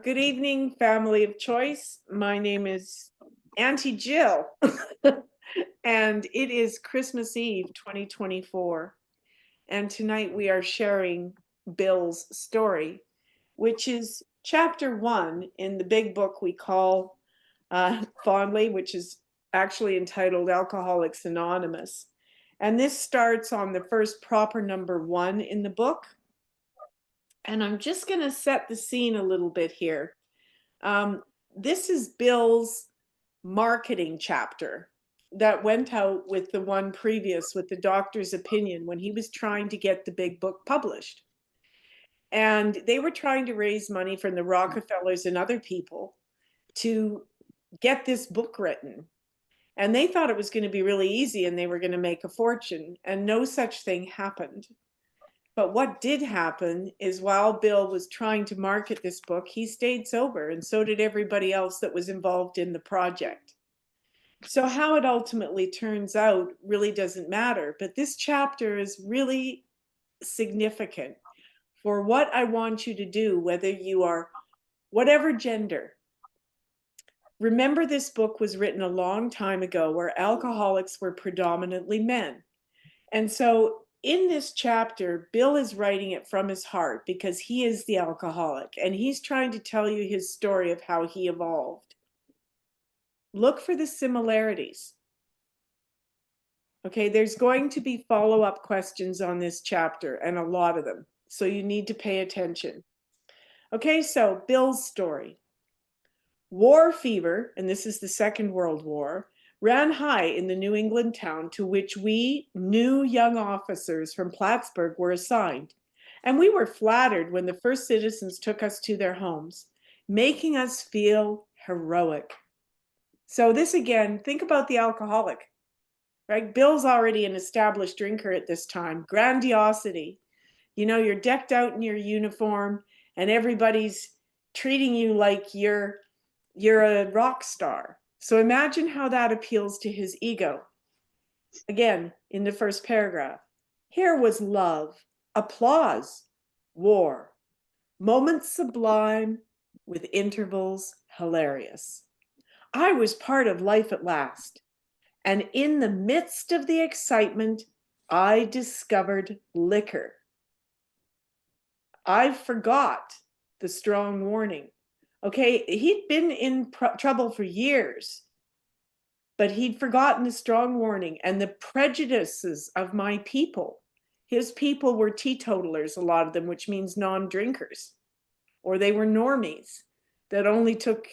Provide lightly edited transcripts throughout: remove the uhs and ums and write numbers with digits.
Good evening, family of choice. My name is Auntie Jill, and it is Christmas Eve 2024. And tonight we are sharing Bill's story, which is chapter 1 in the big book we call fondly, which is actually entitled Alcoholics Anonymous. And this starts on the first proper number 1 in the book. And I'm just going to set the scene a little bit here. This is Bill's marketing chapter that went out with the one previous with the doctor's opinion when he was trying to get the big book published. And they were trying to raise money from the Rockefellers and other people to get this book written. And they thought it was going to be really easy and they were going to make a fortune. And no such thing happened. But what did happen is while Bill was trying to market this book, he stayed sober, and so did everybody else that was involved in the project. So how it ultimately turns out really doesn't matter, but this chapter is really significant for what I want you to do, whether you are whatever gender. Remember, this book was written a long time ago where alcoholics were predominantly men. And so in this chapter, Bill is writing it from his heart because he is the alcoholic and he's trying to tell you his story of how he evolved. Look for the similarities. Okay, there's going to be follow-up questions on this chapter and a lot of them, so you need to pay attention. Okay, so Bill's story. War fever, and this is the Second World War, ran high in the New England town to which we new young officers from Plattsburgh were assigned, and we were flattered when the first citizens took us to their homes, making us feel heroic. So this again, think about the alcoholic, right? Bill's already an established drinker at this time. Grandiosity. You know, you're decked out in your uniform and everybody's treating you like you're a rock star. So imagine how that appeals to his ego. Again, in the first paragraph, here was love, applause, war, moments sublime with intervals hilarious. I was part of life at last, and in the midst of the excitement, I discovered liquor. I forgot the strong warning. Okay, he'd been in trouble for years, but he'd forgotten the strong warning and the prejudices of my people. His people were teetotalers, a lot of them, which means non-drinkers, or they were normies that only took,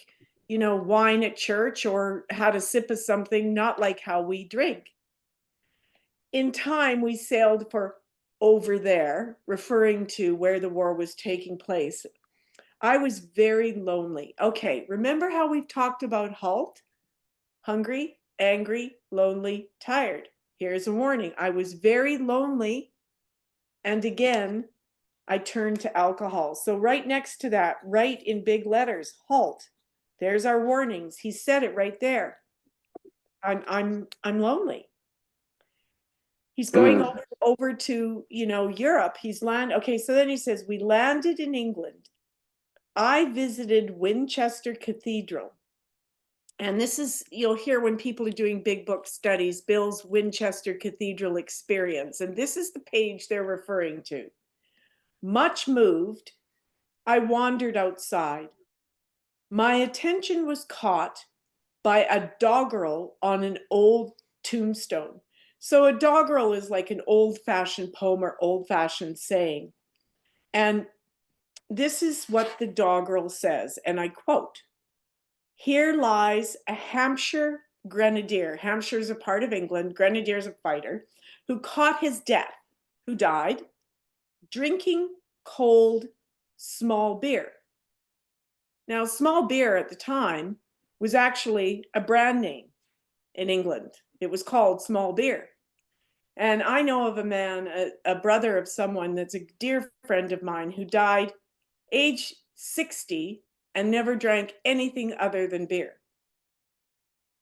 wine at church or had a sip of something, not like how we drink. In time, we sailed for over there, referring to where the war was taking place. I was very lonely. Okay, remember how we've talked about HALT? Hungry, angry, lonely, tired. Here's a warning. I was very lonely. And again, I turned to alcohol. So right next to that, write in big letters, HALT. There's our warnings. He said it right there. I'm lonely. He's going over to, Europe. Okay, so then he says, we landed in England. I visited Winchester Cathedral. And this is, you'll hear when people are doing big book studies, Bill's Winchester Cathedral experience. And this is the page they're referring to. Much moved, I wandered outside. My attention was caught by a doggerel on an old tombstone. So a doggerel is like an old-fashioned poem or old-fashioned saying. And this is what the doggerel says, and I quote, here lies a Hampshire grenadier. Hampshire is a part of England. Grenadier is a fighter who caught his death, who died drinking cold small beer. Now, small beer at the time was actually a brand name in England. It was called small beer. And I know of a man, a brother of someone that's a dear friend of mine who died age 60 and never drank anything other than beer.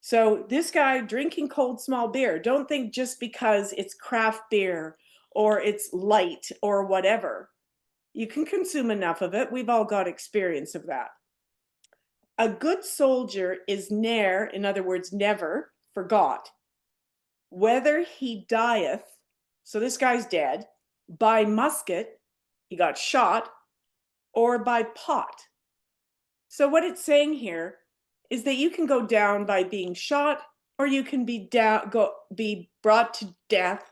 So this guy drinking cold small beer, don't think just because it's craft beer or it's light or whatever. You can consume enough of it. We've all got experience of that. a good soldier is ne'er, in other words, never forgot, whether he dieth, so this guy's dead, by musket, he got shot, or by pot. So what it's saying here is that you can go down by being shot, or you can be brought to death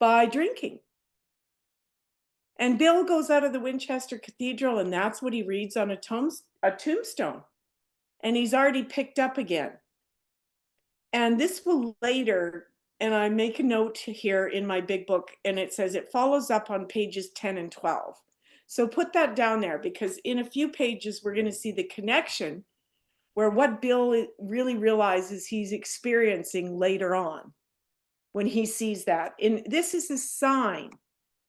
by drinking. And Bill goes out of the Winchester Cathedral, and that's what he reads on a tombstone. And he's already picked up again. And this will later, and I make a note here in my big book, and it says it follows up on pages 10 and 12. So put that down there, because in a few pages, we're going to see the connection where what Bill really realizes he's experiencing later on when he sees that. And this is a sign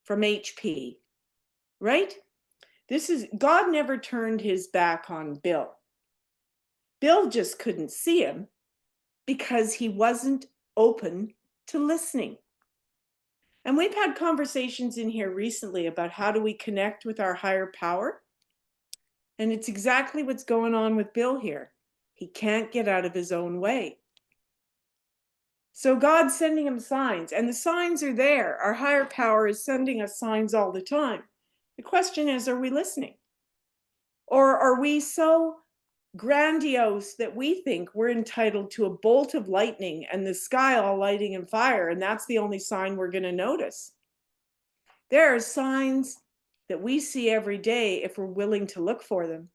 from HP, right? God never turned his back on Bill. Bill just couldn't see him because he wasn't open to listening. And we've had conversations in here recently about how do we connect with our higher power. And it's exactly what's going on with Bill here. He can't get out of his own way. So God's sending him signs, and the signs are there. Our higher power is sending us signs all the time. The question is, are we listening? Or are we so grandiose that we think we're entitled to a bolt of lightning and the sky all lighting in fire, and that's the only sign we're going to notice? There are signs that we see every day if we're willing to look for them.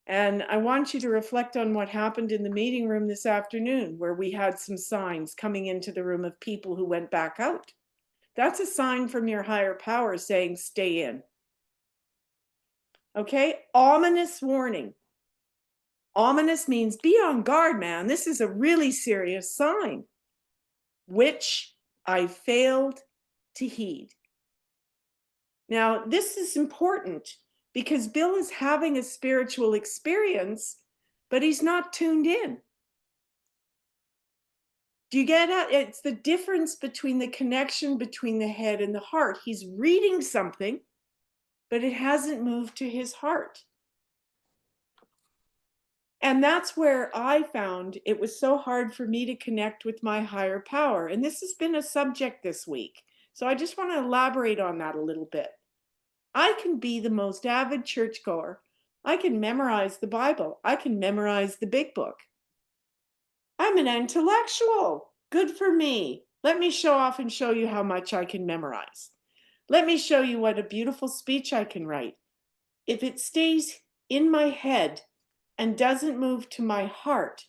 And I want you to reflect on what happened in the meeting room this afternoon, where we had some signs coming into the room of people who went back out. That's a sign from your higher power saying, stay in. Okay? Ominous warning. Ominous means be on guard, man. This is a really serious sign, which I failed to heed. Now, this is important because Bill is having a spiritual experience, but he's not tuned in. Do you get it? It's the difference between the connection between the head and the heart. He's reading something, but it hasn't moved to his heart. And that's where I found it was so hard for me to connect with my higher power. And this has been a subject this week. So I just want to elaborate on that a little bit. I can be the most avid churchgoer. I can memorize the Bible. I can memorize the big book. I'm an intellectual. Good for me. Let me show off and show you how much I can memorize. Let me show you what a beautiful speech I can write. If it stays in my head and doesn't move to my heart,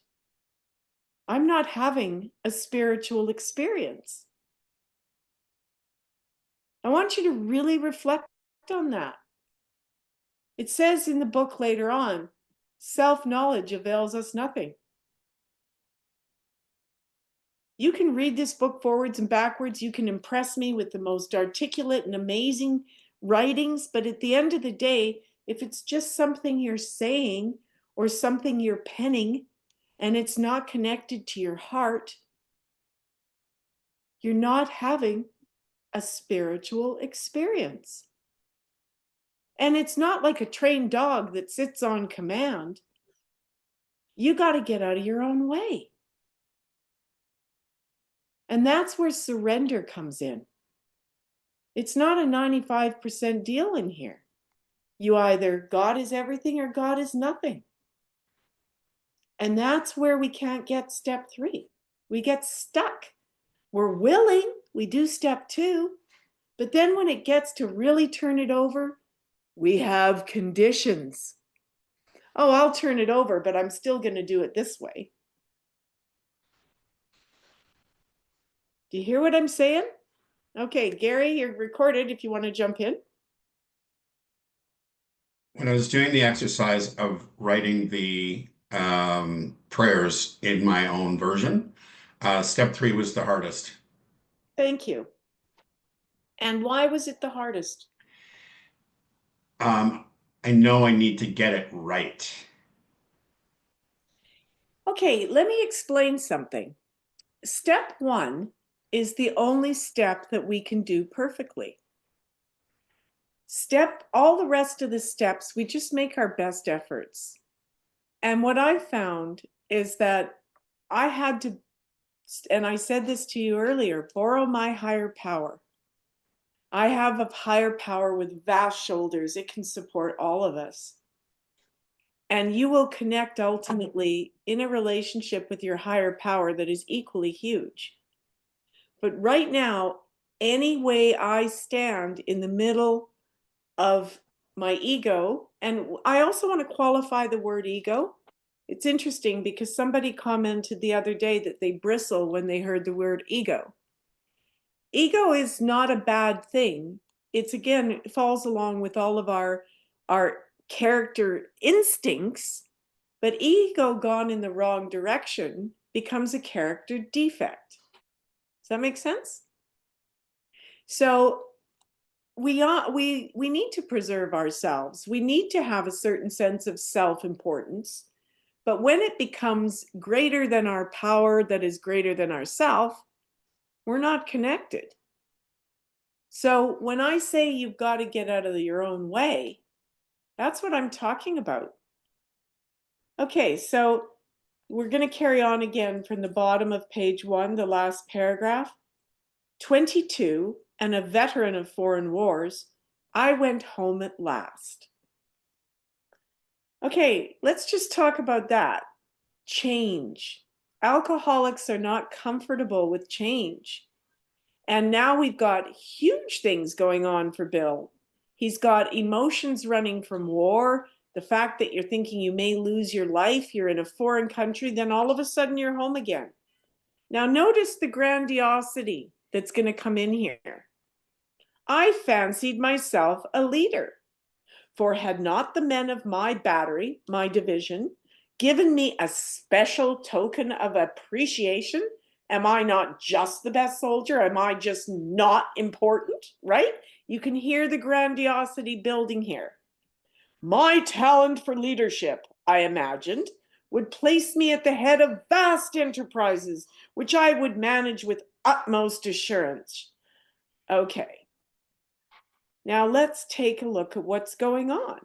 I'm not having a spiritual experience. I want you to really reflect on that. It says in the book later on, self-knowledge avails us nothing. You can read this book forwards and backwards. You can impress me with the most articulate and amazing writings, but at the end of the day, if it's just something you're saying or something you're penning and it's not connected to your heart, you're not having a spiritual experience. And it's not like a trained dog that sits on command. You got to get out of your own way. And that's where surrender comes in. It's not a 95% deal in here. You either God is everything or God is nothing. And that's where we can't get step 3. We get stuck. We're willing, we do step 2, but then when it gets to really turn it over, we have conditions. Oh, I'll turn it over, but I'm still going to do it this way. Do you hear what I'm saying? Okay, Gary, you're recorded if you want to jump in. When I was doing the exercise of writing the prayers in my own version, step 3 was the hardest. Thank you. And why was it the hardest? I know I need to get it right. Okay, let me explain something. Step 1 is the only step that we can do perfectly. All the rest of the steps, we just make our best efforts. And what I found is that I had to, and I said this to you earlier, borrow my higher power. I have a higher power with vast shoulders. It can support all of us. And you will connect ultimately in a relationship with your higher power that is equally huge. But right now, any way I stand in the middle of my ego, and I also want to qualify the word ego. It's interesting because somebody commented the other day that they bristle when they heard the word ego. Ego is not a bad thing. It's, again, it falls along with all of our character instincts, but ego gone in the wrong direction becomes a character defect. Does that make sense? So we need to preserve ourselves. We need to have a certain sense of self-importance. But when it becomes greater than our power, that is greater than ourself, we're not connected. So when I say you've got to get out of your own way, that's what I'm talking about. Okay, so we're going to carry on again from the bottom of page 1, the last paragraph. 22, and a veteran of foreign wars, I went home at last. Okay, let's just talk about that. Change. Alcoholics are not comfortable with change. And now we've got huge things going on for Bill. He's got emotions running from war, the fact that you're thinking you may lose your life, you're in a foreign country, then all of a sudden you're home again. Now notice the grandiosity that's going to come in here. I fancied myself a leader, for had not the men of my battery, my division, given me a special token of appreciation? Am I not just the best soldier? Am I just not important, right? You can hear the grandiosity building here. My talent for leadership, I imagined, would place me at the head of vast enterprises, which I would manage with utmost assurance. Okay. Now let's take a look at what's going on.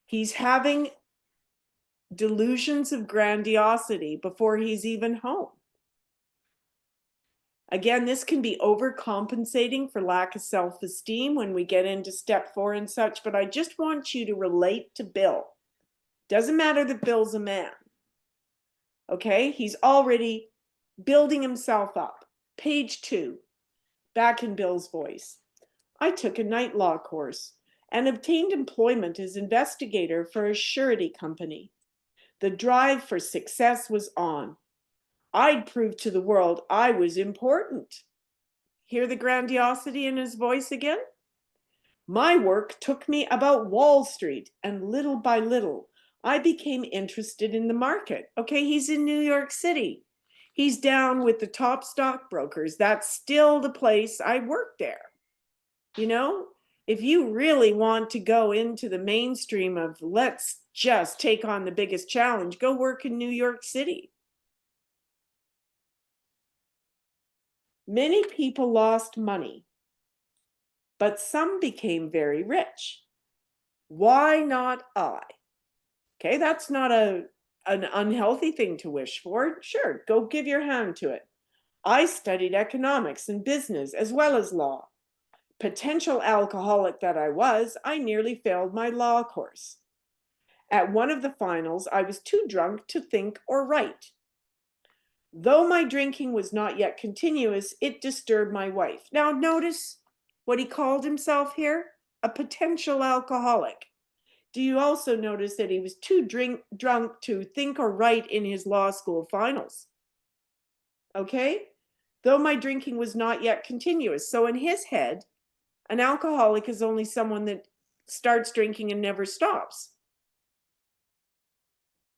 He's having delusions of grandiosity before he's even home. Again, this can be overcompensating for lack of self-esteem when we get into step 4 and such, but I just want you to relate to Bill. Doesn't matter that Bill's a man. Okay, he's already building himself up. Page 2, back in Bill's voice. I took a night law course and obtained employment as investigator for a surety company. The drive for success was on. I'd prove to the world I was important. Hear the grandiosity in his voice again? My work took me about Wall Street, and little by little, I became interested in the market. Okay, he's in New York City. He's down with the top stockbrokers. That's still the place. I work there. You know, if you really want to go into the mainstream of let's just take on the biggest challenge, go work in New York City. Many people lost money, but some became very rich. Why not I? Okay, that's not an unhealthy thing to wish for. Sure, go give your hand to it. I studied economics and business as well as law. Potential alcoholic that I was, I nearly failed my law course. At one of the finals, I was too drunk to think or write. Though my drinking was not yet continuous, it disturbed my wife. Now notice what he called himself here, a potential alcoholic. Do you also notice that he was too drunk to think or write in his law school finals? Okay? Though my drinking was not yet continuous. So in his head, an alcoholic is only someone that starts drinking and never stops.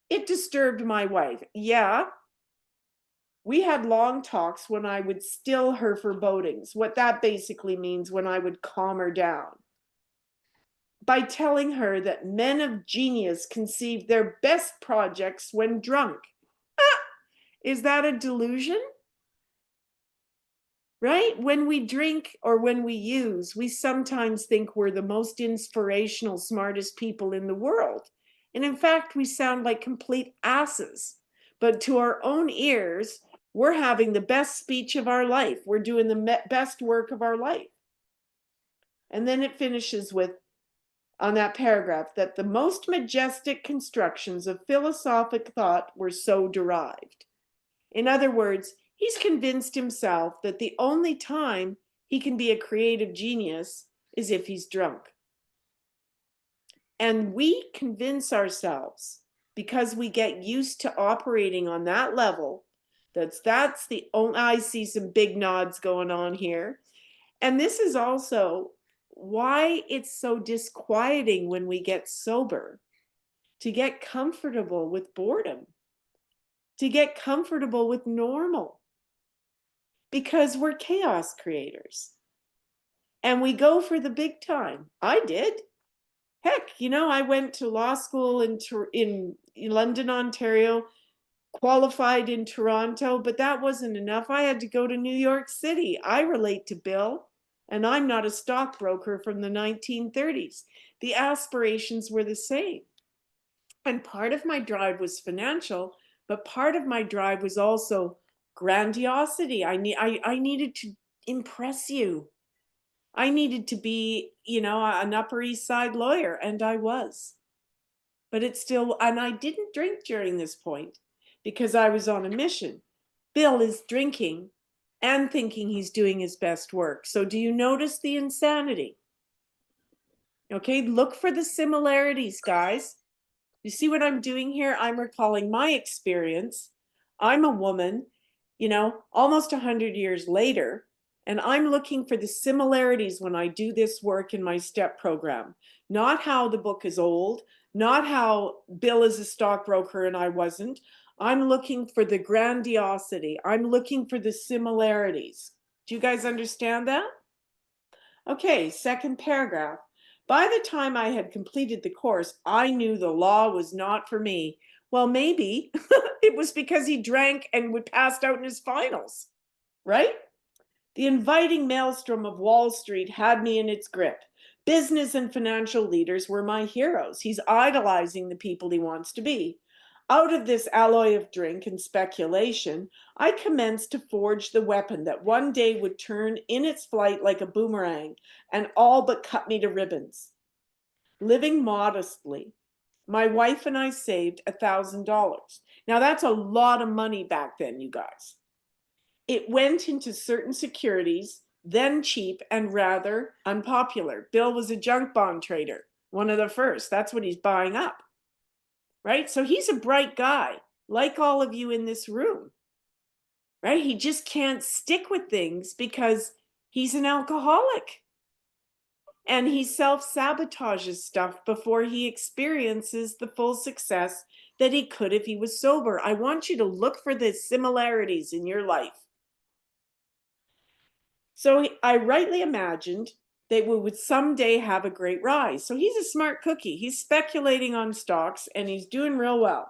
It disturbed my wife. Yeah. We had long talks when I would still her forebodings. What that basically means, when I would calm her down. By telling her that men of genius conceive their best projects when drunk. Ah, is that a delusion? Right? When we drink or when we use, we sometimes think we're the most inspirational, smartest people in the world. And in fact, we sound like complete asses. But to our own ears, we're having the best speech of our life. We're doing the best work of our life. And then it finishes with, on that paragraph, that the most majestic constructions of philosophic thought were so derived. In other words, he's convinced himself that the only time he can be a creative genius is if he's drunk. And we convince ourselves, because we get used to operating on that level, that's the only, I see some big nods going on here. And this is also why it's so disquieting when we get sober, to get comfortable with boredom, to get comfortable with normal, because we're chaos creators and we go for the big time. I did. Heck, I went to law school in London, Ontario, qualified in Toronto, but that wasn't enough. I had to go to New York City. I relate to Bill, and I'm not a stockbroker from the 1930s. The aspirations were the same. And part of my drive was financial, but part of my drive was also grandiosity. I needed to impress you. I needed to be, an Upper East Side lawyer, and I was. But it's still, and I didn't drink during this point because I was on a mission. Bill is drinking and thinking he's doing his best work. So do you notice the insanity? Okay, look for the similarities, guys. You see what I'm doing here? I'm recalling my experience. I'm a woman, almost 100 years later, and I'm looking for the similarities when I do this work in my STEP program. Not how the book is old, not how Bill is a stockbroker and I wasn't. I'm looking for the grandiosity. I'm looking for the similarities. Do you guys understand that? Okay, second paragraph. By the time I had completed the course, I knew the law was not for me. Well, maybe it was because he drank and would passed out in his finals, right? The inviting maelstrom of Wall Street had me in its grip. Business and financial leaders were my heroes. He's idolizing the people he wants to be. Out of this alloy of drink and speculation, I commenced to forge the weapon that one day would turn in its flight like a boomerang and all but cut me to ribbons. Living modestly, my wife and I saved $1,000. Now that's a lot of money back then, you guys. It went into certain securities, then cheap and rather unpopular. Bill was a junk bond trader, one of the first. That's what he's buying up. Right? So he's a bright guy, like all of you in this room, right? He just can't stick with things because he's an alcoholic and he self-sabotages stuff before he experiences the full success that he could if he was sober. I want you to look for the similarities in your life. So I rightly imagined that we would someday have a great rise. So he's a smart cookie. He's speculating on stocks and he's doing real well.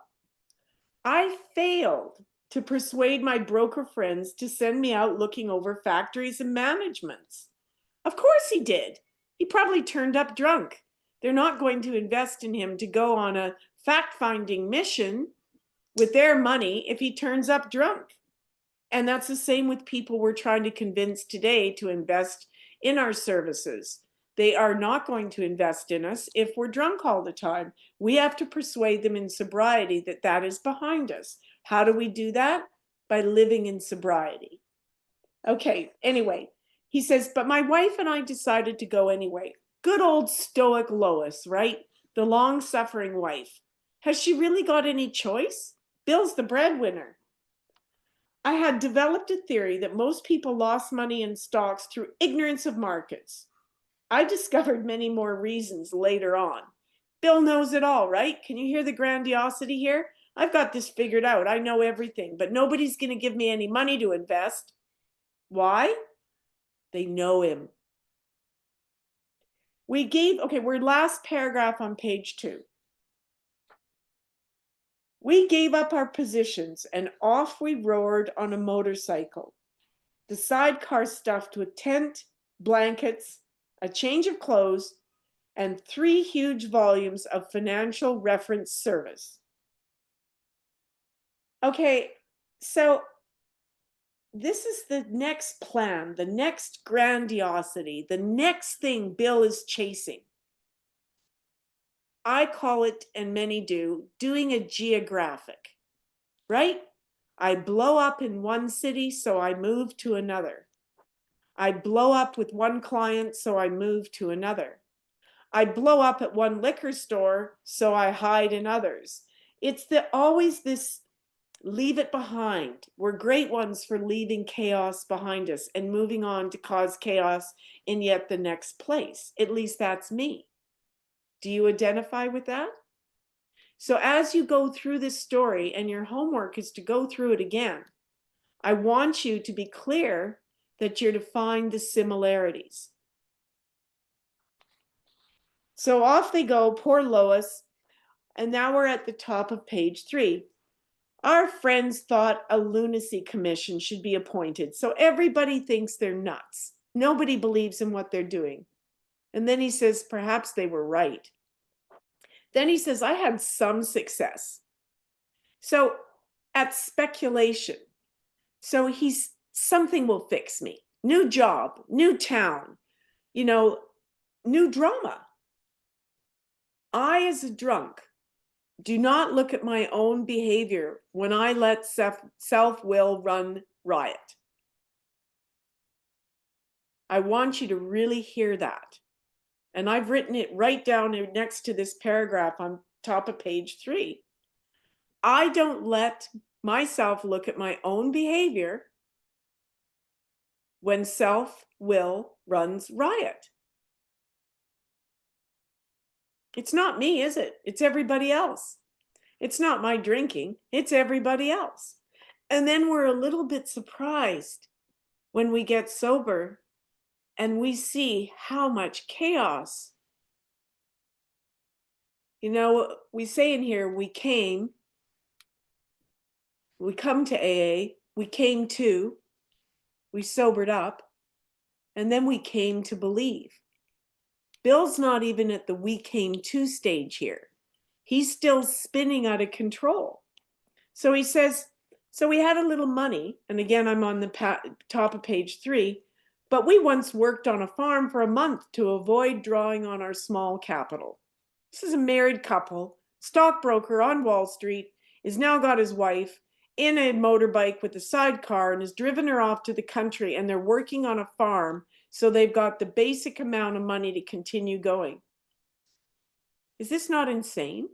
I failed to persuade my broker friends to send me out looking over factories and managements. Of course he did. He probably turned up drunk. They're not going to invest in him to go on a fact-finding mission with their money if he turns up drunk. And that's the same with people we're trying to convince today to invest in our services. They are not going to invest in us if we're drunk all the time. We have to persuade them in sobriety that that is behind us. How do we do that? By living in sobriety. Okay, anyway, he says, but my wife and I decided to go anyway. Good old stoic Lois, right? The long-suffering wife. Has she really got any choice? Bill's the breadwinner. I had developed a theory that most people lost money in stocks through ignorance of markets. I discovered many more reasons later on. Bill knows it all, right? Can you hear the grandiosity here? I've got this figured out. I know everything, but nobody's going to give me any money to invest. Why? They know him. We're last paragraph on page 2. We gave up our positions and off we roared on a motorcycle. The sidecar stuffed with tent, blankets, a change of clothes, and 3 huge volumes of financial reference service. Okay, so this is the next plan, the next grandiosity, the next thing Bill is chasing. I call it, and many do, doing a geographic, right? I blow up in one city, so I move to another. I blow up with one client, so I move to another. I blow up at one liquor store, so I hide in others. It's always this leave it behind. We're great ones for leaving chaos behind us and moving on to cause chaos in yet the next place. At least that's me. Do you identify with that? So as you go through this story, and your homework is to go through it again, I want you to be clear that you're to find the similarities. So off they go, poor Lois, and now we're at the top of page 3. Our friends thought a lunacy commission should be appointed, so everybody thinks they're nuts. Nobody believes in what they're doing. And then he says, perhaps they were right. Then he says, I had some success. So at speculation. So something will fix me. New job, new town, new drama. I, as a drunk, do not look at my own behavior when I let self-will run riot. I want you to really hear that. And I've written it right down next to this paragraph on top of page 3. I don't let myself look at my own behavior when self-will runs riot. It's not me, is it? It's everybody else. It's not my drinking, it's everybody else. And then we're a little bit surprised when we get sober and we see how much chaos. We say in here, we come to AA, we sobered up, and then we came to believe. Bill's not even at the we came to stage here. He's still spinning out of control. So he says, so we had a little money, and again, I'm on the top of page 3, but we once worked on a farm for a month to avoid drawing on our small capital. This is a married couple, stockbroker on Wall Street, is now got his wife in a motorbike with a sidecar and has driven her off to the country, and they're working on a farm, so they've got the basic amount of money to continue going. Is this not insane?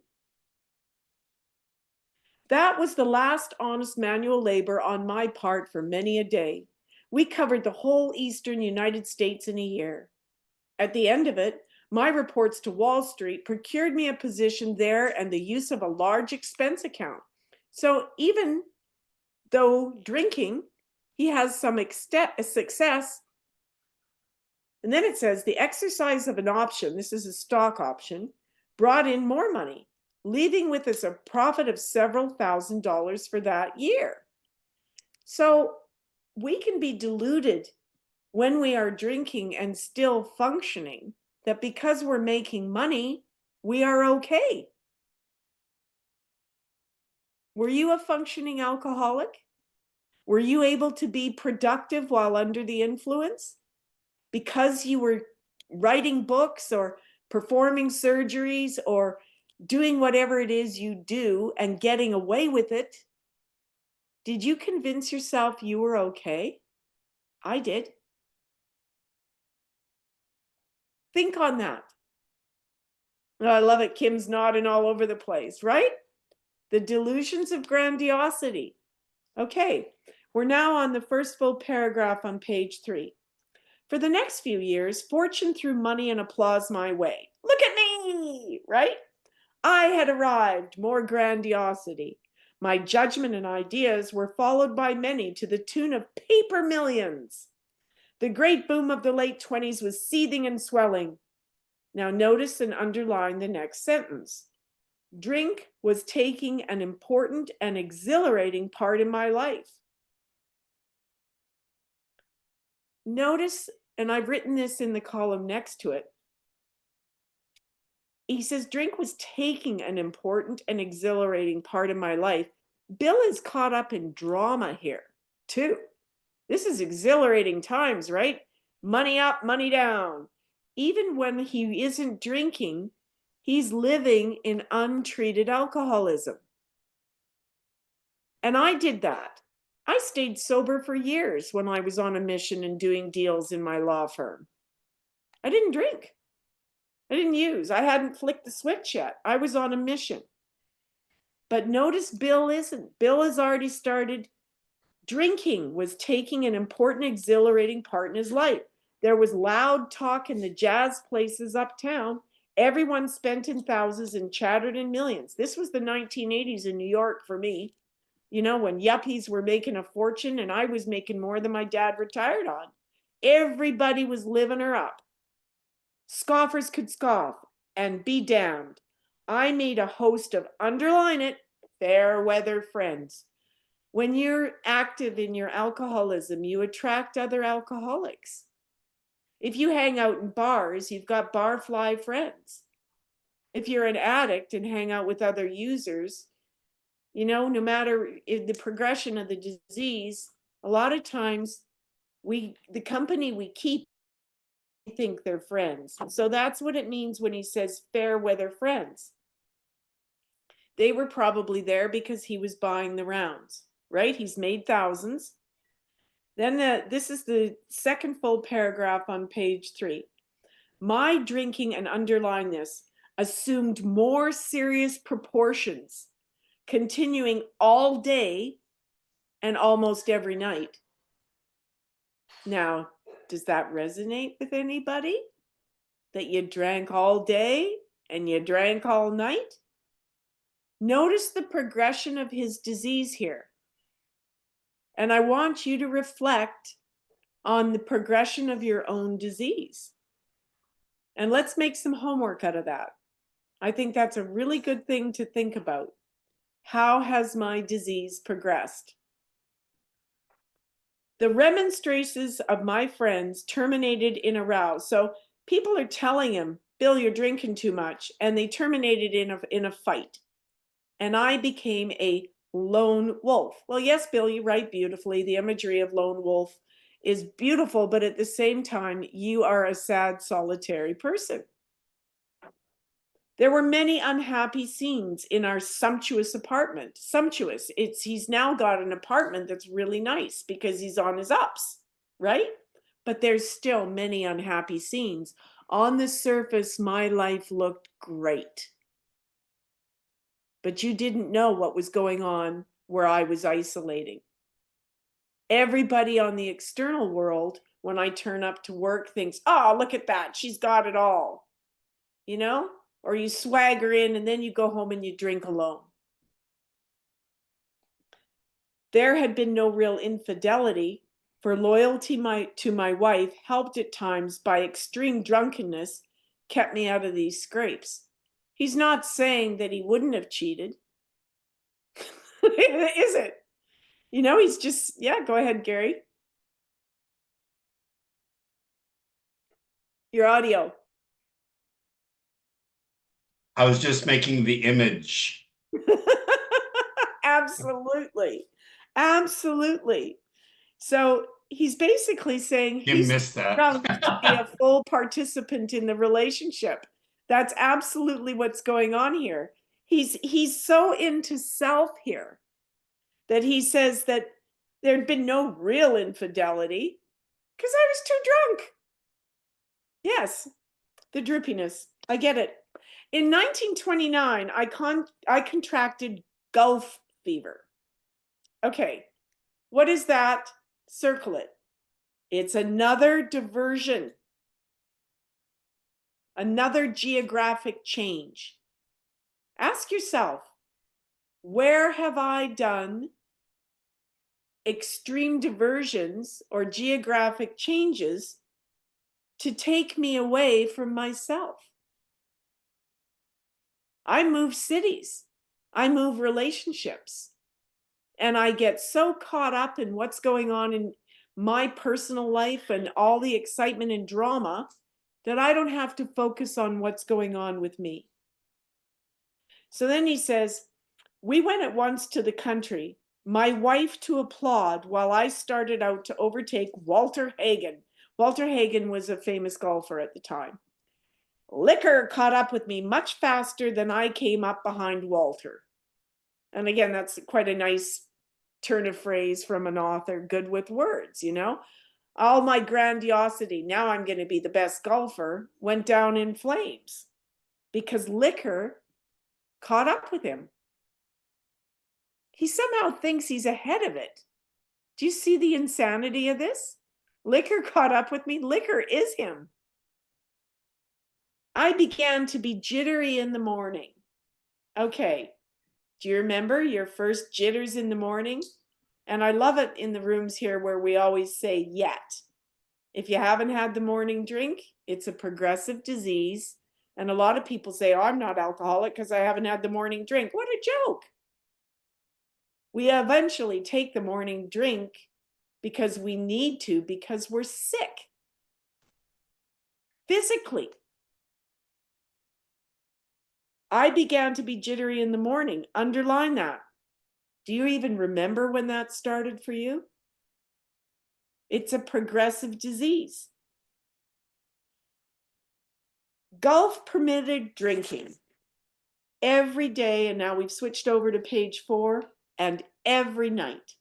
That was the last honest manual labor on my part for many a day. We covered the whole eastern United States in a year. At the end of it, my reports to Wall Street procured me a position there and the use of a large expense account. So even though drinking, he has some success. And then it says the exercise of an option, this is a stock option, brought in more money, leaving with us a profit of several $1,000s for that year. So we can be deluded when we are drinking and still functioning, that because we're making money, we are okay. Were you a functioning alcoholic? Were you able to be productive while under the influence? Because you were writing books or performing surgeries or doing whatever it is you do and getting away with it, did you convince yourself you were okay? I did. Think on that. Oh, I love it. Kim's nodding all over the place, right? The delusions of grandiosity. Okay, we're now on the first full paragraph on page 3. For the next few years, fortune threw money and applause my way. Look at me, right? I had arrived, more grandiosity. My judgment and ideas were followed by many to the tune of paper millions. The great boom of the late 20s was seething and swelling. Now notice and underline the next sentence. Drink was taking an important and exhilarating part in my life. Notice, and I've written this in the column next to it, he says, drink was taking an important and exhilarating part of my life. Bill is caught up in drama here, too. This is exhilarating times, right? Money up, money down. Even when he isn't drinking, he's living in untreated alcoholism. And I did that. I stayed sober for years when I was on a mission and doing deals in my law firm. I didn't drink. I didn't use. I hadn't flicked the switch yet. I was on a mission. But notice Bill isn't. Bill has already started. Drinking was taking an important, exhilarating part in his life. There was loud talk in the jazz places uptown. Everyone spent in thousands and chattered in millions. This was the 1980s in New York for me, you know, when yuppies were making a fortune and I was making more than my dad retired on. Everybody was living her up. Scoffers could scoff and be damned. I made a host of, underline it, fair weather friends. When you're active in your alcoholism, you attract other alcoholics. If you hang out in bars, you've got barfly friends. If you're an addict and hang out with other users, you know, no matter the progression of the disease, a lot of times the company we keep, we think they're friends. So that's what it means when he says fair weather friends. They were probably there because he was buying the rounds, right? He's made thousands. Then this is the second full paragraph on page 3. My drinking, and underline this, assumed more serious proportions, continuing all day and almost every night. Now, does that resonate with anybody? That you drank all day and you drank all night? Notice the progression of his disease here. And I want you to reflect on the progression of your own disease. And let's make some homework out of that. I think that's a really good thing to think about. How has my disease progressed? The remonstrances of my friends terminated in a row. So people are telling him, Bill, you're drinking too much. And they terminated in a fight. And I became a lone wolf. Well, yes, Bill, you write beautifully. The imagery of lone wolf is beautiful, but at the same time, you are a sad, solitary person. There were many unhappy scenes in our sumptuous apartment. Sumptuous. He's now got an apartment that's really nice because he's on his ups, right? But there's still many unhappy scenes. On the surface, my life looked great. But you didn't know what was going on where I was isolating. Everybody on the external world, when I turn up to work, thinks, oh, look at that. She's got it all. You know? Or you swagger in and then you go home and you drink alone. There had been no real infidelity, for loyalty to my wife, helped at times by extreme drunkenness, kept me out of these scrapes. He's not saying that he wouldn't have cheated. Is it? You know, he's just, yeah, go ahead, Gary. Your audio. I was just making the image. Absolutely. Absolutely. So he's basically saying You he's missed that. drunk to be a full participant in the relationship. That's absolutely what's going on here. He's so into self here that he says that there'd been no real infidelity because I was too drunk. Yes, the droopiness. I get it. In 1929, I contracted Gulf fever. Okay, what is that? Circle it. It's another diversion, another geographic change. Ask yourself, where have I done extreme diversions or geographic changes to take me away from myself? I move cities, I move relationships, and I get so caught up in what's going on in my personal life and all the excitement and drama that I don't have to focus on what's going on with me. So then he says, we went at once to the country, my wife to applaud while I started out to overtake Walter Hagen. Walter Hagen was a famous golfer at the time. Liquor caught up with me much faster than I came up behind Walter. And again, that's quite a nice turn of phrase from an author, good with words, you know? All my grandiosity, now I'm going to be the best golfer, went down in flames because liquor caught up with him. He somehow thinks he's ahead of it. Do you see the insanity of this? Liquor caught up with me. Liquor is him. I began to be jittery in the morning. Okay. Do you remember your first jitters in the morning? And I love it in the rooms here where we always say yet. If you haven't had the morning drink, it's a progressive disease. And a lot of people say, oh, I'm not alcoholic because I haven't had the morning drink. What a joke. We eventually take the morning drink because we need to, because we're sick physically. I began to be jittery in the morning. Underline that. Do you even remember when that started for you? It's a progressive disease. Golf permitted drinking every day, and now we've switched over to page 4, and every night.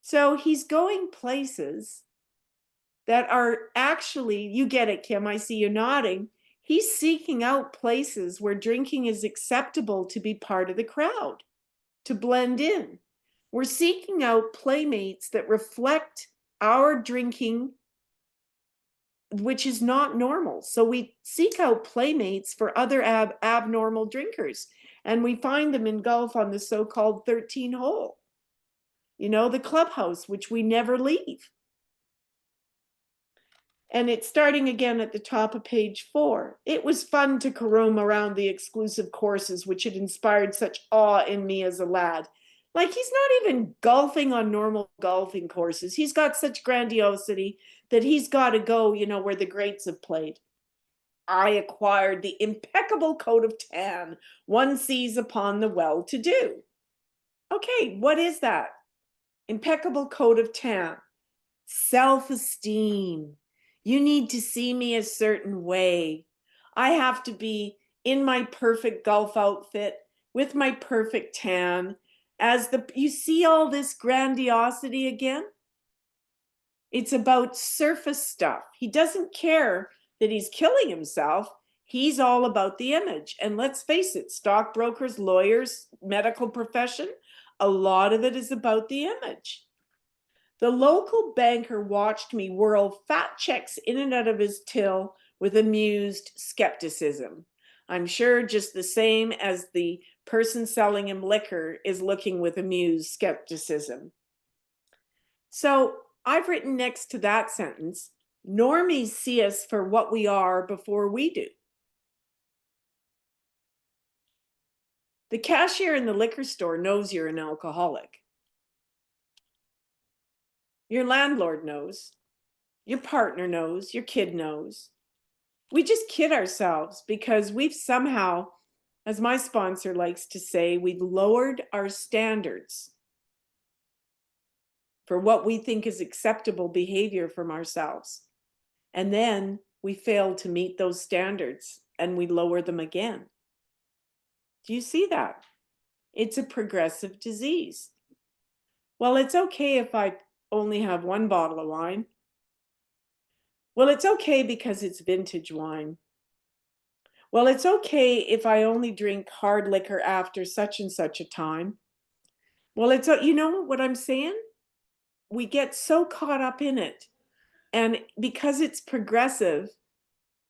So he's going places that are actually, you get it, Kim, I see you nodding. He's seeking out places where drinking is acceptable to be part of the crowd, to blend in. We're seeking out playmates that reflect our drinking, which is not normal. So we seek out playmates for other abnormal drinkers, and we find them in golf on the so-called 13 hole. You know, the clubhouse, which we never leave. And it's starting again at the top of page 4. It was fun to roam around the exclusive courses, which had inspired such awe in me as a lad. Like, he's not even golfing on normal golfing courses. He's got such grandiosity that he's got to go, you know, where the greats have played. I acquired the impeccable coat of tan one sees upon the well-to-do. Okay, what is that? Impeccable coat of tan. Self-esteem. You need to see me a certain way. I have to be in my perfect golf outfit with my perfect tan. You see all this grandiosity again? It's about surface stuff. He doesn't care that he's killing himself. He's all about the image. And let's face it, stockbrokers, lawyers, medical profession, a lot of it is about the image. The local banker watched me whirl fat checks in and out of his till with amused skepticism. I'm sure just the same as the person selling him liquor is looking with amused skepticism. So I've written next to that sentence, normies see us for what we are before we do. The cashier in the liquor store knows you're an alcoholic. Your landlord knows. Your partner knows. Your kid knows. We just kid ourselves because we've somehow, as my sponsor likes to say, we've lowered our standards for what we think is acceptable behavior from ourselves. And then we fail to meet those standards and we lower them again. Do you see that? It's a progressive disease. Well, it's okay if I only have one bottle of wine. Well, it's okay because it's vintage wine. Well, it's okay if I only drink hard liquor after such and such a time. Well, you know what I'm saying? We get so caught up in it. And because it's progressive,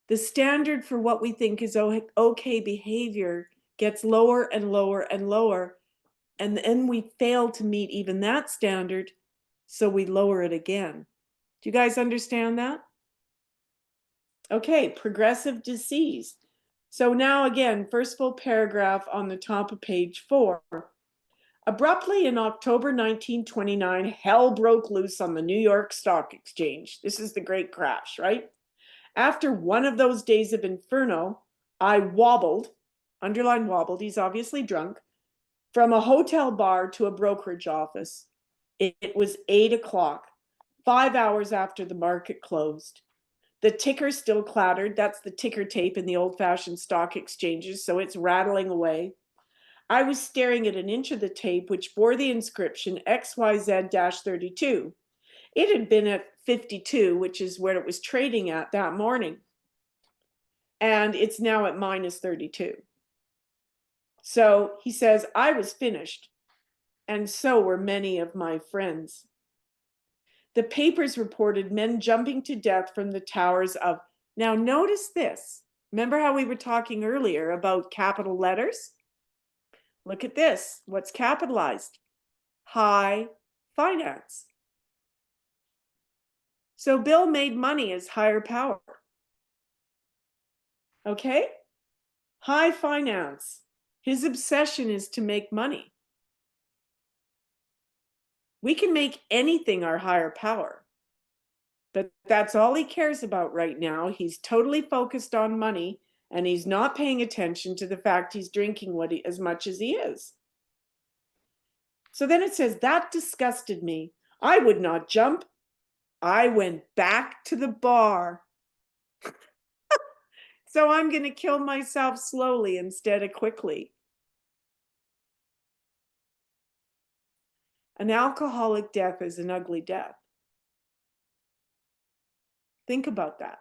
the standard for what we think is okay behavior gets lower and lower and lower. And then we fail to meet even that standard, so we lower it again. Do you guys understand that? Okay, progressive disease. So now again, first full paragraph on the top of page 4. Abruptly in October 1929, hell broke loose on the New York Stock Exchange. This is the great crash, right? After one of those days of inferno, I wobbled underline wobbled, he's obviously drunk, from a hotel bar to a brokerage office. It was 8 o'clock, 5 hours after the market closed. The ticker still clattered. That's the ticker tape in the old-fashioned stock exchanges, so it's rattling away. I was staring at an inch of the tape, which bore the inscription XYZ-32. It had been at 52, which is where it was trading at that morning. And it's now at minus 32. So he says, I was finished, and so were many of my friends. The papers reported men jumping to death from the towers of, now notice this. Remember how we were talking earlier about capital letters? Look at this. What's capitalized? High finance. So Bill made money as higher power. Okay? High finance. His obsession is to make money. We can make anything our higher power, but that's all he cares about right now. He's totally focused on money, and he's not paying attention to the fact he's drinking as much as he is. So then it says, that disgusted me. I would not jump. I went back to the bar. So I'm going to kill myself slowly instead of quickly. An alcoholic death is an ugly death. Think about that.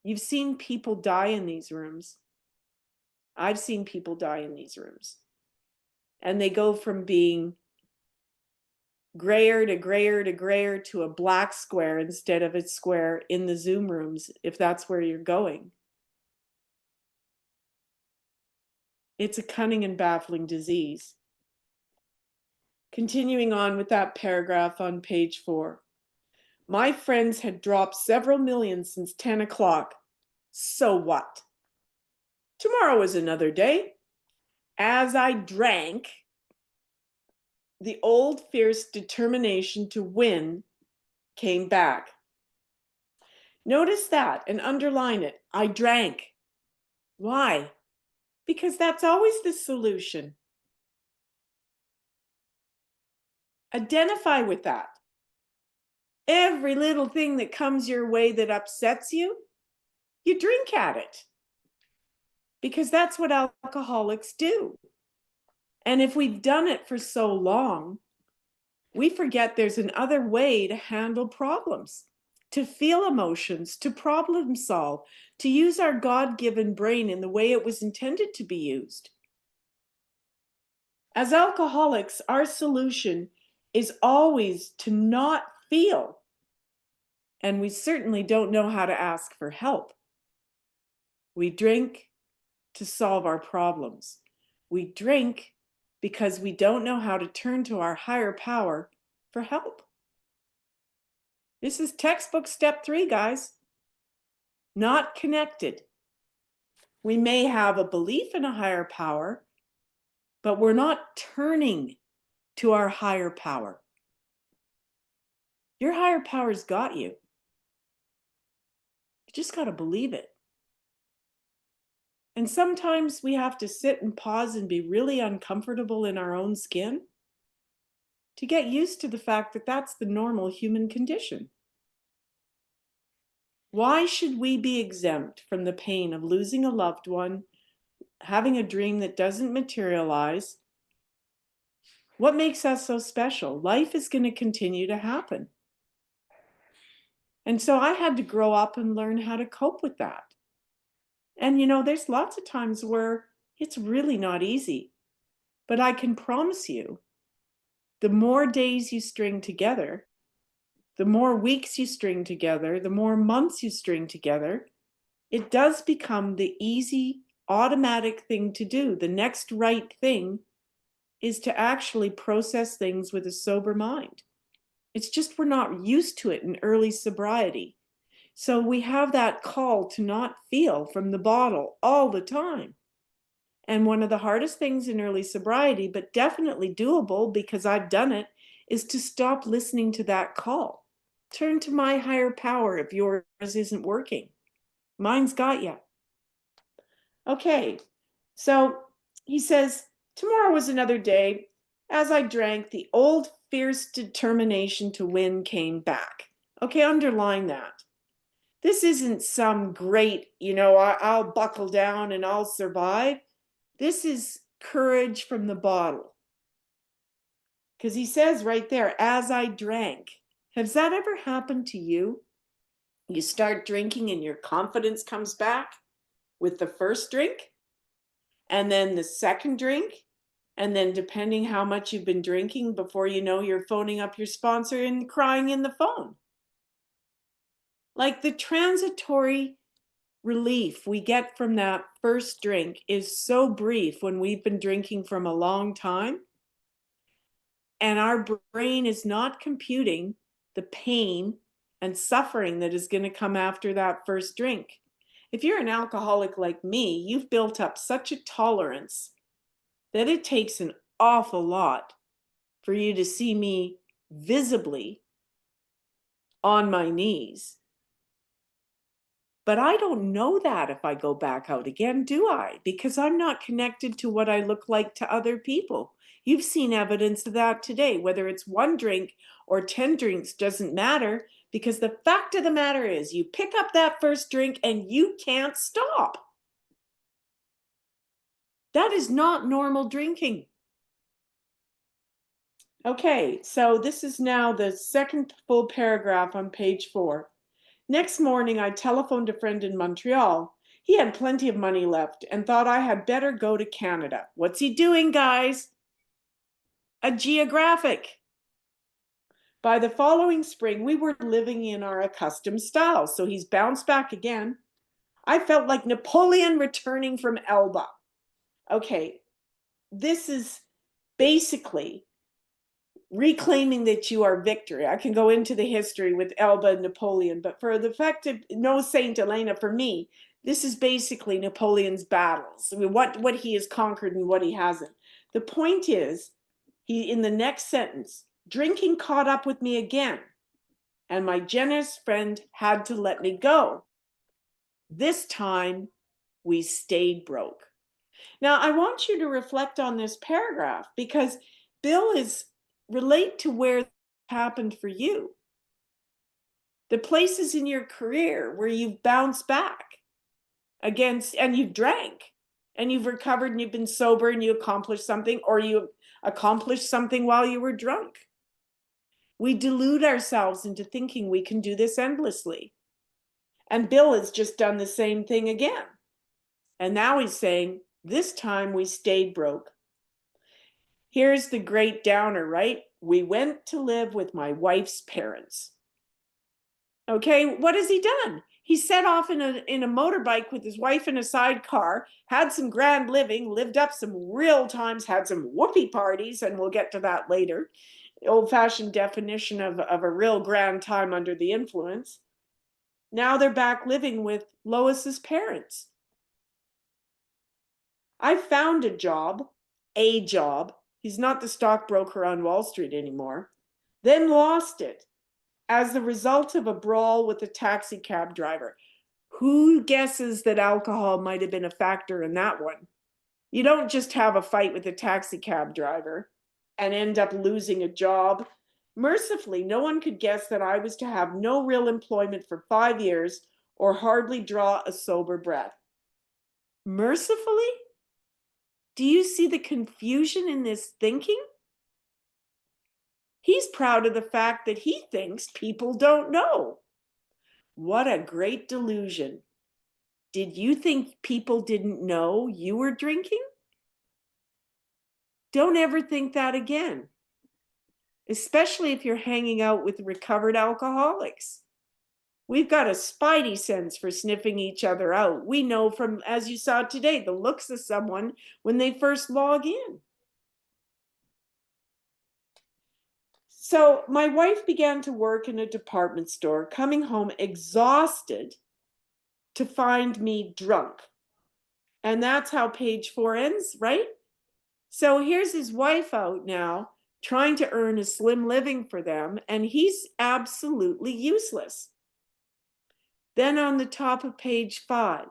You've seen people die in these rooms. I've seen people die in these rooms. And they go from being grayer to grayer to grayer to a black square instead of a square in the Zoom rooms, if that's where you're going. It's a cunning and baffling disease. Continuing on with that paragraph on page 4. My friends had dropped several million since 10 o'clock. So what? Tomorrow is another day. As I drank, the old fierce determination to win came back. Notice that and underline it. I drank. Why? Because that's always the solution. Identify with that. Every little thing that comes your way that upsets you, you drink at it. Because that's what alcoholics do. And if we've done it for so long, we forget there's another way to handle problems, to feel emotions, to problem solve, to use our God-given brain in the way it was intended to be used. As alcoholics, our solution is always to not feel. And we certainly don't know how to ask for help. We drink to solve our problems. We drink because we don't know how to turn to our higher power for help. This is textbook step 3, guys. Not connected. We may have a belief in a higher power, but we're not turning to our higher power. Your higher power's got you. You just got to believe it. And sometimes we have to sit and pause and be really uncomfortable in our own skin to get used to the fact that that's the normal human condition. Why should we be exempt from the pain of losing a loved one, having a dream that doesn't materialize? What makes us so special? Life is going to continue to happen. And so I had to grow up and learn how to cope with that. And there's lots of times where it's really not easy. But I can promise you, the more days you string together, the more weeks you string together, the more months you string together, it does become the easy, automatic thing to do. The next right thing is to actually process things with a sober mind. It's just we're not used to it in early sobriety. So we have that call to not feel from the bottle all the time. And one of the hardest things in early sobriety, but definitely doable because I've done it, is to stop listening to that call. Turn to my higher power if yours isn't working. Mine's got you. Okay, So he says, tomorrow was another day. As I drank, the old fierce determination to win came back. Okay, underline that. This isn't some great, I'll buckle down and I'll survive. This is courage from the bottle. Because he says right there, as I drank. Has that ever happened to you? You start drinking and your confidence comes back with the first drink, and then the second drink, and then depending how much you've been drinking, before you know, you're phoning up your sponsor and crying in the phone. Like, the transitory relief we get from that first drink is so brief when we've been drinking from a long time, and our brain is not computing the pain and suffering that is going to come after that first drink. If you're an alcoholic like me, you've built up such a tolerance that it takes an awful lot for you to see me visibly on my knees. But I don't know that if I go back out again, do I? Because I'm not connected to what I look like to other people. You've seen evidence of that today. Whether it's one drink or 10 drinks doesn't matter, because the fact of the matter is you pick up that first drink and you can't stop. That is not normal drinking. Okay, so this is now the second full paragraph on page 4. Next morning, I telephoned a friend in Montreal. He had plenty of money left and thought I had better go to Canada. What's he doing, guys? A geographic. By the following spring, we were living in our accustomed style, so he's bounced back again. I felt like Napoleon returning from Elba. Okay, this is basically reclaiming that you are victory. I can go into the history with Elba and Napoleon, but for the fact of no Saint Helena, for me, this is basically Napoleon's battles. I mean, what he has conquered and what he hasn't. The point is, he, in the next sentence, drinking caught up with me again, and my generous friend had to let me go. This time, we stayed broke. Now, I want you to reflect on this paragraph, because Bill is relate to where it happened for you. The places in your career where you've bounced back against, and you've drank and you've recovered and you've been sober and you accomplished something, or you accomplished something while you were drunk. We delude ourselves into thinking we can do this endlessly. And Bill has just done the same thing again. And now he's saying, this time we stayed broke. Here's the great downer, right? We went to live with my wife's parents. Okay, what has he done? He set off in a motorbike with his wife in a sidecar, had some grand living, lived up some real times, had some whoopee parties, and we'll get to that later. Old-fashioned definition of a real grand time under the influence. Now they're back living with Lois's parents. I found a job. He's not the stockbroker on Wall Street anymore. Then lost it as the result of a brawl with a taxi cab driver. Who guesses that alcohol might have been a factor in that one? You don't just have a fight with a taxi cab driver and end up losing a job. Mercifully, no one could guess that I was to have no real employment for 5 years or hardly draw a sober breath. Mercifully? Do you see the confusion in this thinking? He's proud of the fact that he thinks people don't know. What a great delusion. Did you think people didn't know you were drinking? Don't ever think that again, especially if you're hanging out with recovered alcoholics. We've got a spidey sense for sniffing each other out. We know from, as you saw today, the looks of someone when they first log in. So my wife began to work in a department store, coming home exhausted to find me drunk. And that's how page 4 ends, right? So here's his wife out now, trying to earn a slim living for them, and he's absolutely useless. Then on the top of page 5,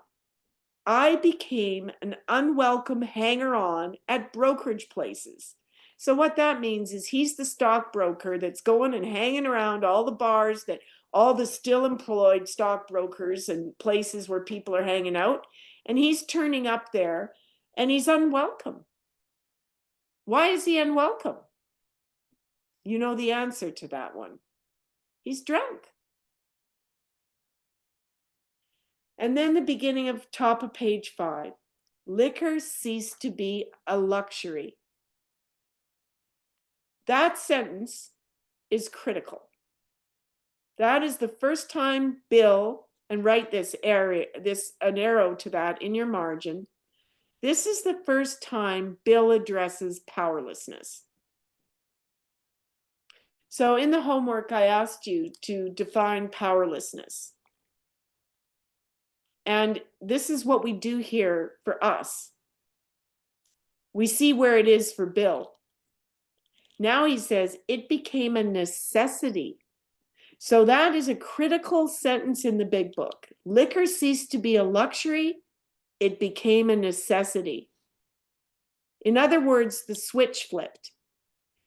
I became an unwelcome hanger-on at brokerage places. So what that means is he's the stockbroker that's going and hanging around all the bars that all the still employed stockbrokers and places where people are hanging out. And he's turning up there and he's unwelcome. Why is he unwelcome? You know the answer to that one. He's drunk. And then the beginning of top of page 5. Liquor ceased to be a luxury. That sentence is critical. That is the first time Bill, and write this area, an arrow to that in your margin. This is the first time Bill addresses powerlessness. So in the homework, I asked you to define powerlessness. And this is what we do here for us. We see where it is for Bill. Now he says, it became a necessity. So that is a critical sentence in the big book. Liquor ceased to be a luxury. It became a necessity. In other words, the switch flipped.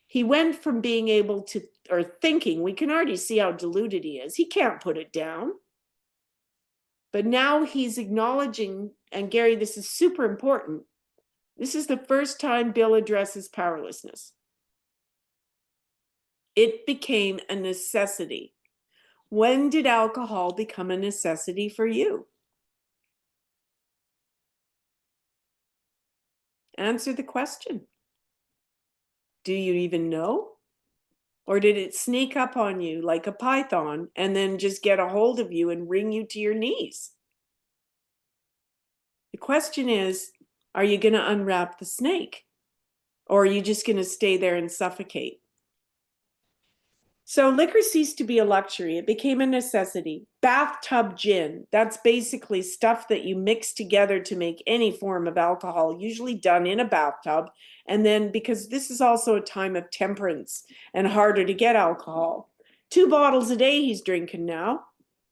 He went from being able to, or thinking, we can already see how deluded he is. He can't put it down. But now he's acknowledging, and Gary, this is super important. This is the first time Bill addresses powerlessness. It became a necessity. When did alcohol become a necessity for you? Answer the question. Do you even know? Or did it sneak up on you like a python and then just get a hold of you and wring you to your knees? The question is, are you going to unwrap the snake? Or are you just going to stay there and suffocate? So liquor ceased to be a luxury. It became a necessity. Bathtub gin, that's basically stuff that you mix together to make any form of alcohol, usually done in a bathtub. And then because this is also a time of temperance and harder to get alcohol. 2 bottles a day he's drinking now.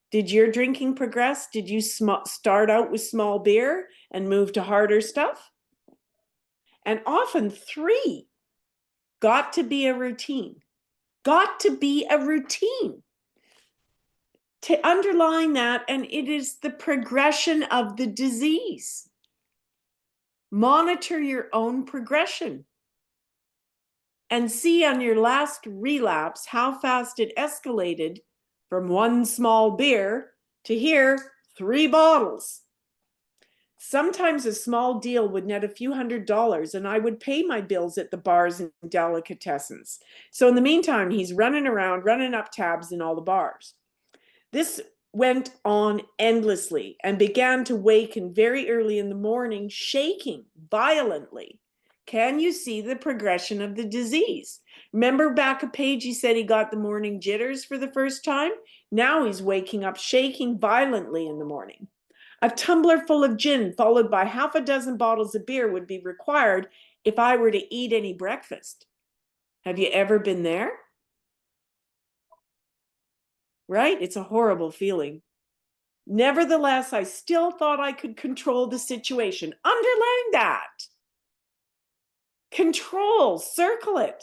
Did your drinking progress? Did you start out with small beer and move to harder stuff? And often 3. Got to be a routine. Got to be a routine. To underline that, and it is the progression of the disease. Monitor your own progression and see on your last relapse how fast it escalated from 1 small beer to here 3 bottles. Sometimes a small deal would net a few $100s and I would pay my bills at the bars and delicatessens. So in the meantime, he's running around, running up tabs in all the bars. This went on endlessly and began to waken very early in the morning, shaking violently. Can you see the progression of the disease? Remember back a page, he said he got the morning jitters for the first time? Now he's waking up shaking violently in the morning. A tumbler full of gin followed by half a dozen bottles of beer would be required if I were to eat any breakfast. Have you ever been there? Right? It's a horrible feeling. Nevertheless, I still thought I could control the situation. Underline that. Control, circle it.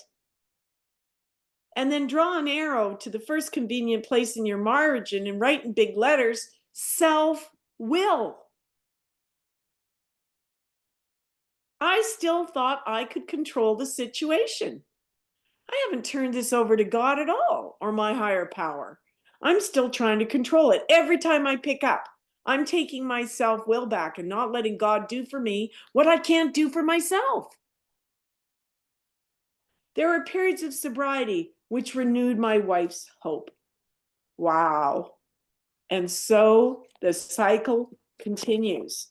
And then draw an arrow to the first convenient place in your margin and write in big letters, self-will. I still thought I could control the situation. I haven't turned this over to God at all, or my higher power. I'm still trying to control it. Every time I pick up, I'm taking my self-will back and not letting God do for me what I can't do for myself. There were periods of sobriety which renewed my wife's hope. Wow. And so the cycle continues.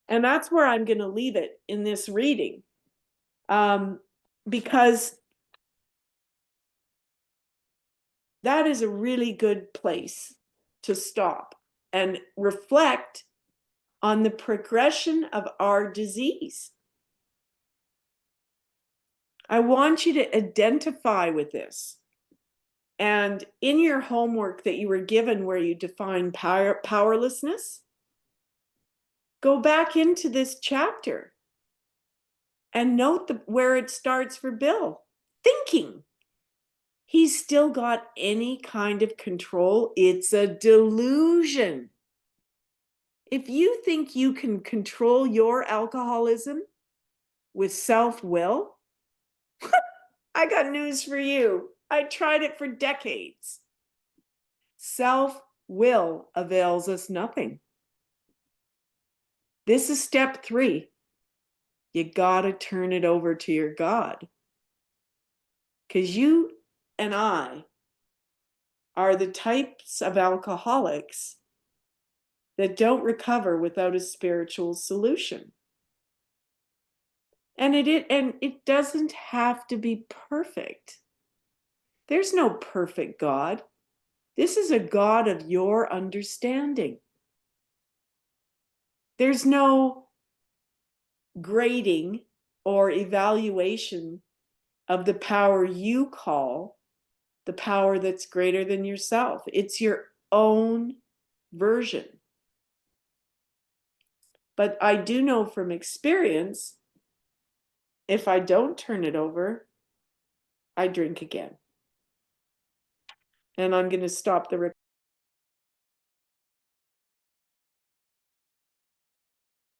And that's where I'm going to leave it in this reading. Because that is a really good place to stop and reflect on the progression of our disease. I want you to identify with this. And in your homework that you were given where you define powerlessness, go back into this chapter and note where it starts for Bill. Thinking he's still got any kind of control. It's a delusion. If you think you can control your alcoholism with self-will, I got news for you. I tried it for decades. Self-will avails us nothing. This is step 3. You gotta turn it over to your God. Because you and I are the types of alcoholics that don't recover without a spiritual solution. And it doesn't have to be perfect. There's no perfect God. This is a God of your understanding. There's no grading or evaluation of the power you call the power that's greater than yourself. It's your own version. But I do know from experience, if I don't turn it over, I drink again. And I'm going to stop the recording.